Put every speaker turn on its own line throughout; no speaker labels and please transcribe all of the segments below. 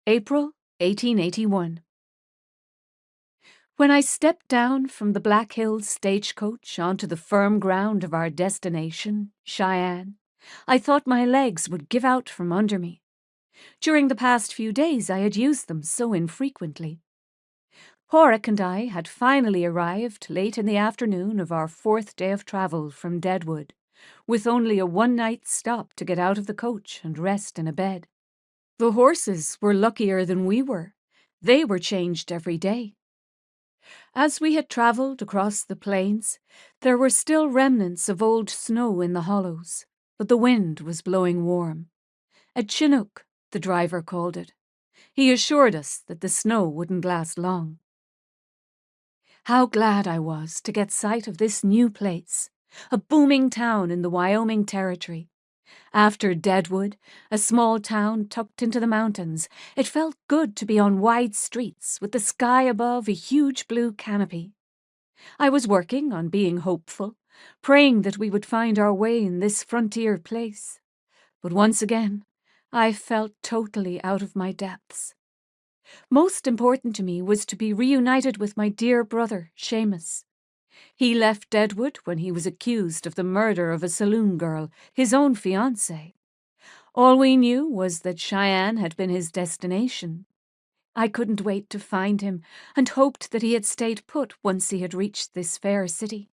April 1881. When I stepped down from the Black Hills stagecoach onto the firm ground of our destination, Cheyenne, I thought my legs would give out from under me. During the past few days I had used them so infrequently. Padraic and I had finally arrived late in the afternoon of our fourth day of travel from Deadwood, with only a one-night stop to get out of the coach and rest in a bed. The horses were luckier than we were. They were changed every day. As we had travelled across the plains, there were still remnants of old snow in the hollows, but the wind was blowing warm. A chinook, the driver called it. He assured us that the snow wouldn't last long. How glad I was to get sight of this new place, a booming town in the Wyoming territory. After Deadwood, a small town tucked into the mountains, it felt good to be on wide streets with the sky above a huge blue canopy. I was working on being hopeful, praying that we would find our way in this frontier place. But once again, I felt totally out of my depths. Most important to me was to be reunited with my dear brother, Seamus. He left Deadwood when he was accused of the murder of a saloon girl, his own fiancée. All we knew was that Cheyenne had been his destination. I couldn't wait to find him, and hoped that he had stayed put once he had reached this fair city.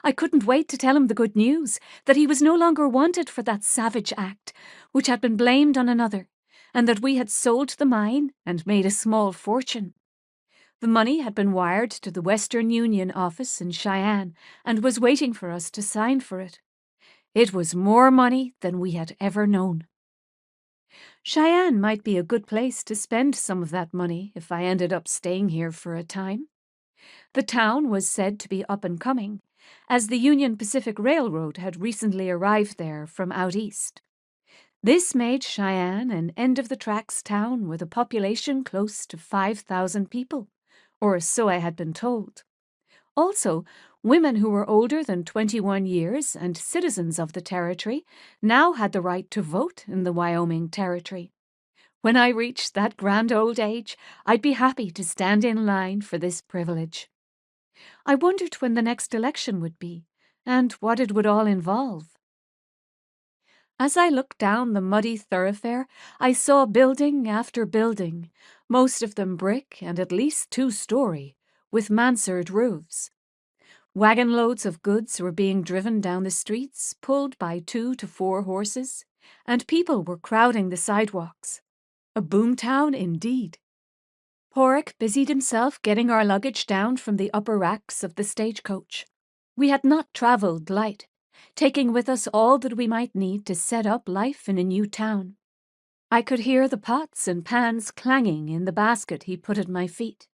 I couldn't wait to tell him the good news, that he was no longer wanted for that savage act, which had been blamed on another, and that we had sold the mine and made a small fortune. The money had been wired to the Western Union office in Cheyenne and was waiting for us to sign for it. It was more money than we had ever known. Cheyenne might be a good place to spend some of that money if I ended up staying here for a time. The town was said to be up and coming, as the Union Pacific Railroad had recently arrived there from out east. This made Cheyenne an end-of-the-tracks town with a population close to 5,000 people, or so I had been told. Also, women who were older than 21 years and citizens of the territory now had the right to vote in the Wyoming territory. When I reached that grand old age, I'd be happy to stand in line for this privilege. I wondered when the next election would be, and what it would all involve. As I looked down the muddy thoroughfare, I saw building after building, most of them brick and at least 2-story, with mansard roofs. Wagon loads of goods were being driven down the streets, pulled by 2 to 4 horses, and people were crowding the sidewalks. A boomtown indeed. Padraic busied himself getting our luggage down from the upper racks of the stagecoach. We had not travelled light, taking with us all that we might need to set up life in a new town. I could hear the pots and pans clanging in the basket he put at my feet.